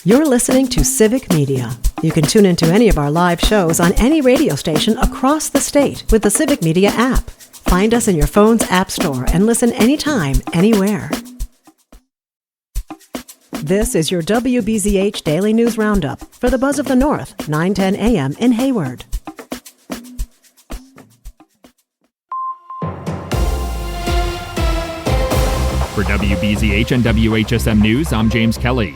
You're listening to Civic Media. You can tune into any of our live shows on any radio station across the state with the Civic Media app. Find us in your phone's app store and listen anytime, anywhere. This is your WBZH Daily News Roundup for the Buzz of the North, 9:10 a.m. in Hayward. For WBZH and WHSM News, I'm James Kelly.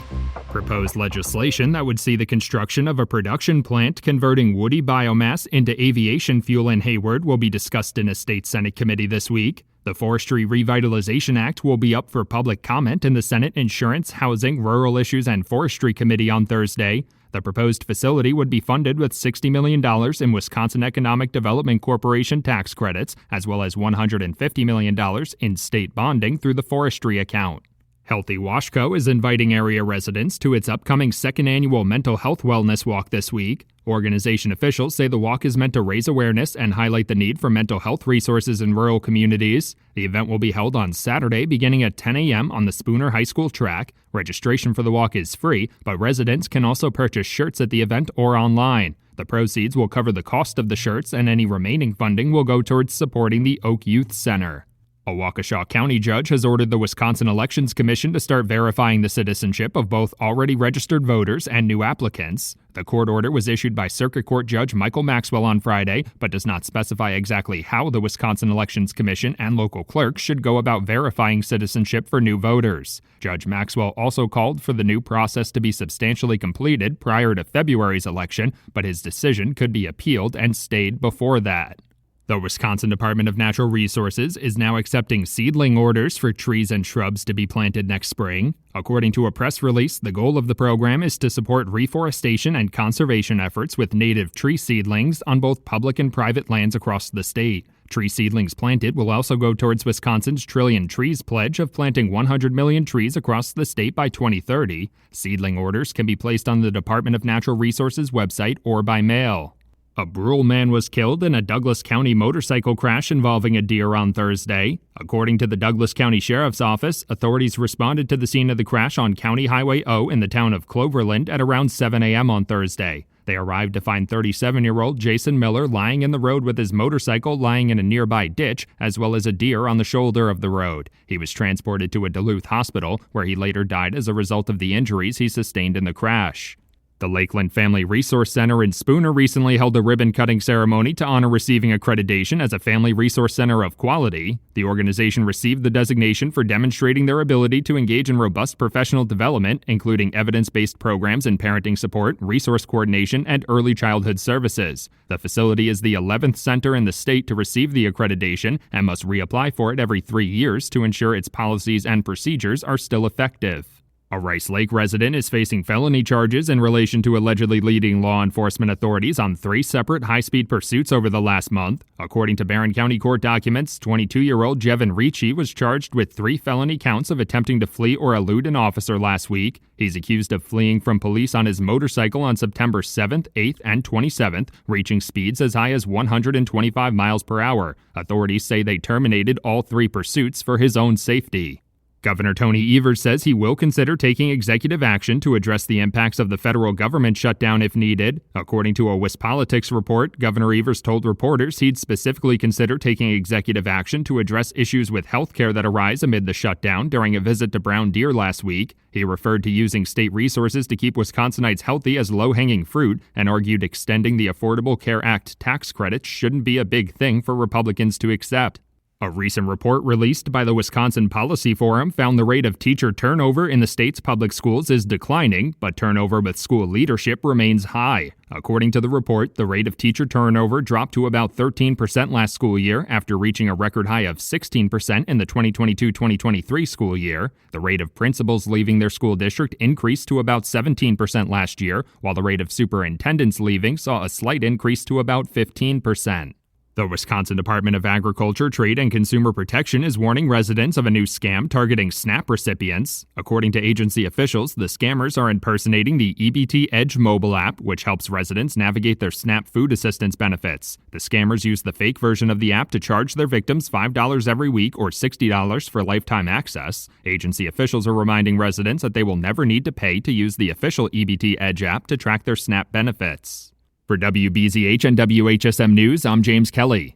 Proposed legislation that would see the construction of a production plant converting woody biomass into aviation fuel in Hayward will be discussed in a state Senate committee this week. The Forestry Revitalization Act will be up for public comment in the Senate Insurance, Housing, Rural Issues, and Forestry Committee on Thursday. The proposed facility would be funded with $60 million in Wisconsin Economic Development Corporation tax credits, as well as $150 million in state bonding through the forestry account. Healthy Washco is inviting area residents to its upcoming second annual Mental Health Wellness Walk this week. Organization officials say the walk is meant to raise awareness and highlight the need for mental health resources in rural communities. The event will be held on Saturday beginning at 10 a.m. on the Spooner High School track. Registration for the walk is free, but residents can also purchase shirts at the event or online. The proceeds will cover the cost of the shirts, and any remaining funding will go towards supporting the Oak Youth Center. A Waukesha County judge has ordered the Wisconsin Elections Commission to start verifying the citizenship of both already registered voters and new applicants. The court order was issued by Circuit Court Judge Michael Maxwell on Friday, but does not specify exactly how the Wisconsin Elections Commission and local clerks should go about verifying citizenship for new voters. Judge Maxwell also called for the new process to be substantially completed prior to February's election, but his decision could be appealed and stayed before that. The Wisconsin Department of Natural Resources is now accepting seedling orders for trees and shrubs to be planted next spring. According to a press release, the goal of the program is to support reforestation and conservation efforts with native tree seedlings on both public and private lands across the state. Tree seedlings planted will also go towards Wisconsin's Trillion Trees pledge of planting 100 million trees across the state by 2030. Seedling orders can be placed on the Department of Natural Resources website or by mail. A Brule man was killed in a Douglas County motorcycle crash involving a deer on Thursday. According to the Douglas County Sheriff's Office, authorities responded to the scene of the crash on County Highway O in the town of Cloverland at around 7 a.m. on Thursday. They arrived to find 37-year-old Jason Miller lying in the road with his motorcycle lying in a nearby ditch, as well as a deer on the shoulder of the road. He was transported to a Duluth hospital, where he later died as a result of the injuries he sustained in the crash. The Lakeland Family Resource Center in Spooner recently held a ribbon-cutting ceremony to honor receiving accreditation as a Family Resource Center of Quality. The organization received the designation for demonstrating their ability to engage in robust professional development, including evidence-based programs in parenting support, resource coordination, and early childhood services. The facility is the 11th center in the state to receive the accreditation and must reapply for it every 3 years to ensure its policies and procedures are still effective. A Rice Lake resident is facing felony charges in relation to allegedly leading law enforcement authorities on 3 separate high-speed pursuits over the last month. According to Barron County court documents, 22-year-old Jevin Ricci was charged with 3 felony counts of attempting to flee or elude an officer last week. He's accused of fleeing from police on his motorcycle on September 7th, 8th, and 27th, reaching speeds as high as 125 miles per hour. Authorities say they terminated all 3 pursuits for his own safety. Governor Tony Evers says he will consider taking executive action to address the impacts of the federal government shutdown if needed. According to a WisPolitics report, Governor Evers told reporters he'd specifically consider taking executive action to address issues with health care that arise amid the shutdown during a visit to Brown Deer last week. He referred to using state resources to keep Wisconsinites healthy as low-hanging fruit and argued extending the Affordable Care Act tax credits shouldn't be a big thing for Republicans to accept. A recent report released by the Wisconsin Policy Forum found the rate of teacher turnover in the state's public schools is declining, but turnover with school leadership remains high. According to the report, the rate of teacher turnover dropped to about 13% last school year after reaching a record high of 16% in the 2022-2023 school year. The rate of principals leaving their school district increased to about 17% last year, while the rate of superintendents leaving saw a slight increase to about 15%. The Wisconsin Department of Agriculture, Trade, and Consumer Protection is warning residents of a new scam targeting SNAP recipients. According to agency officials, the scammers are impersonating the EBT Edge mobile app, which helps residents navigate their SNAP food assistance benefits. The scammers use the fake version of the app to charge their victims $5 every week or $60 for lifetime access. Agency officials are reminding residents that they will never need to pay to use the official EBT Edge app to track their SNAP benefits. For WBZH and WHSM News, I'm James Kelly.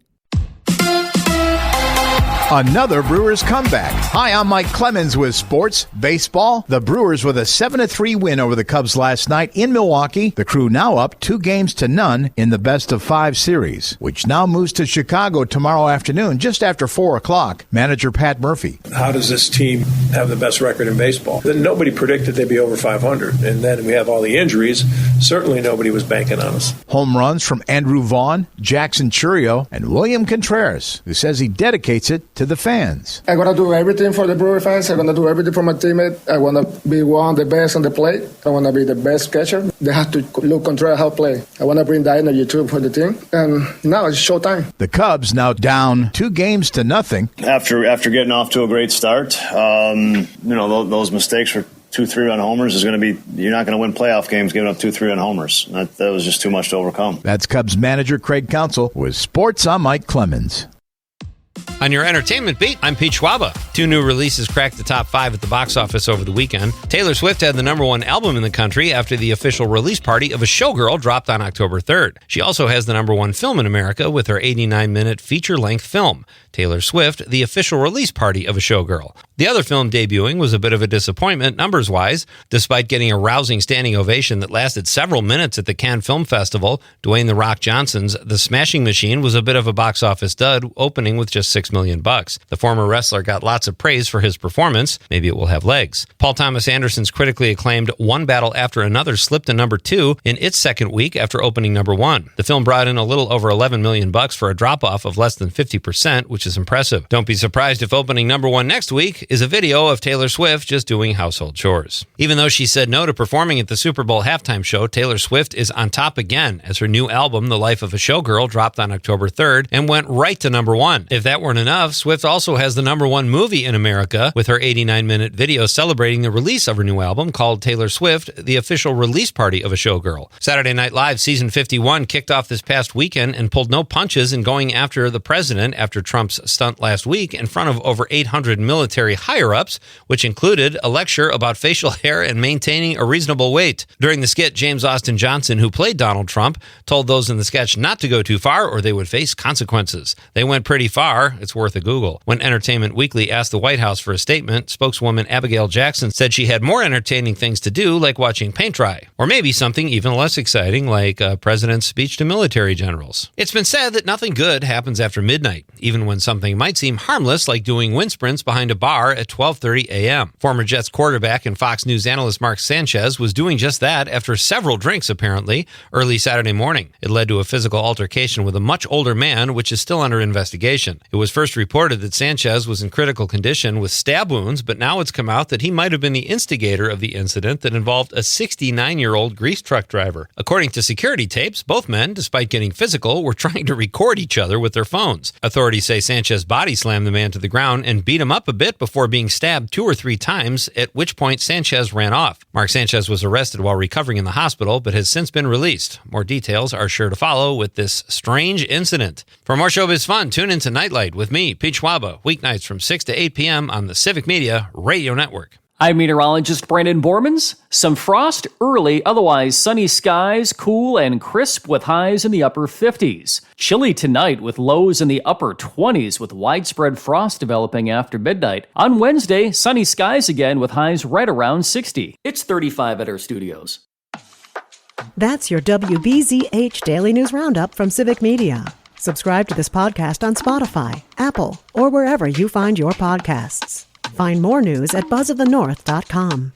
Another Brewers comeback. Hi, I'm Mike Clemens with Sports Baseball. The Brewers with a 7-3 win over the Cubs last night in Milwaukee. The Crew now up 2-0 in the best-of-5 series, which now moves to Chicago tomorrow afternoon, just after 4 o'clock. Manager Pat Murphy. How does this team have the best record in baseball? Then nobody predicted they'd be over 500, and then we have all the injuries. Certainly nobody was banking on us. Home runs from Andrew Vaughn, Jackson Churio, and William Contreras, who says he dedicates it to the fans. I'm going to do everything for the Brewer fans. I'm going to do everything for my teammate. I want to be one of the best on the plate. I want to be the best catcher. They have to look Contreras how to play. I want to bring that energy too for the team. And now it's showtime. The Cubs now down 2-0. After getting off to a great start, those mistakes for 2 3-run homers is going to be, you're not going to win playoff games giving up 2 3-run homers. That was just too much to overcome. That's Cubs manager Craig Counsell with Sports. I'm Mike Clemens. On your entertainment beat, I'm Pete Schwaba. 2 new releases cracked the top 5 at the box office over the weekend. Taylor Swift had the #1 album in the country after the official release party of A Showgirl dropped on October 3rd. She also has the #1 film in America with her 89-minute feature-length film, Taylor Swift, the official release party of A Showgirl. The other film debuting was a bit of a disappointment numbers-wise. Despite getting a rousing standing ovation that lasted several minutes at the Cannes Film Festival, Dwayne "The Rock" Johnson's The Smashing Machine was a bit of a box office dud, opening with just $6 million. The former wrestler got lots of praise for his performance. Maybe it will have legs. Paul Thomas Anderson's critically acclaimed One Battle After Another slipped to #2 in its second week after opening #1. The film brought in a little over $11 million for a drop-off of less than 50%, which is impressive. Don't be surprised if opening #1 next week is a video of Taylor Swift just doing household chores. Even though she said no to performing at the Super Bowl halftime show, Taylor Swift is on top again as her new album, The Life of a Showgirl, dropped on October 3rd and went right to #1. If that weren't enough, Swift also has the #1 movie in America with her 89-minute video celebrating the release of her new album called Taylor Swift, the official release party of A Showgirl. Saturday Night Live season 51 kicked off this past weekend and pulled no punches in going after the president after Trump's stunt last week in front of over 800 military higher-ups, which included a lecture about facial hair and maintaining a reasonable weight. During the skit, James Austin Johnson, who played Donald Trump, told those in the sketch not to go too far or they would face consequences. They went pretty far. It's worth a Google. When Entertainment Weekly asked the White House for a statement, spokeswoman Abigail Jackson said she had more entertaining things to do, like watching paint dry. Or maybe something even less exciting, like a president's speech to military generals. It's been said that nothing good happens after midnight, even when something might seem harmless, like doing wind sprints behind a bar at 12:30 a.m. Former Jets quarterback and Fox News analyst Mark Sanchez was doing just that after several drinks, apparently, early Saturday morning. It led to a physical altercation with a much older man, which is still under investigation. It was first reported that Sanchez was in critical condition with stab wounds, but now it's come out that he might have been the instigator of the incident that involved a 69-year-old grease truck driver. According to security tapes, both men, despite getting physical, were trying to record each other with their phones. Authorities say Sanchez body slammed the man to the ground and beat him up a bit before being stabbed 2 or 3 times, at which point Sanchez ran off. Mark Sanchez was arrested while recovering in the hospital, but has since been released. More details are sure to follow with this strange incident. For more showbiz fun, tune into Nightlight with me, Pete Schwaba, weeknights from 6 to 8 p.m. on the Civic Media Radio Network. I'm meteorologist Brandon Bormans. Some frost early, otherwise sunny skies, cool and crisp with highs in the upper 50s. Chilly tonight with lows in the upper 20s with widespread frost developing after midnight. On Wednesday, sunny skies again with highs right around 60. It's 35 at our studios. That's your WBZH Daily News Roundup from Civic Media. Subscribe to this podcast on Spotify, Apple, or wherever you find your podcasts. Find more news at buzzofthenorth.com.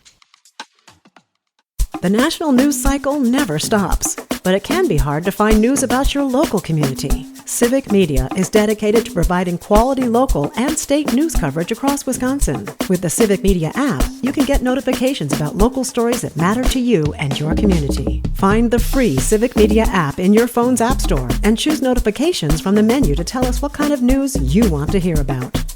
The national news cycle never stops. but it can be hard to find news about your local community. Civic Media is dedicated to providing quality local and state news coverage across Wisconsin. With the Civic Media app, you can get notifications about local stories that matter to you and your community. Find the free Civic Media app in your phone's app store and choose notifications from the menu to tell us what kind of news you want to hear about.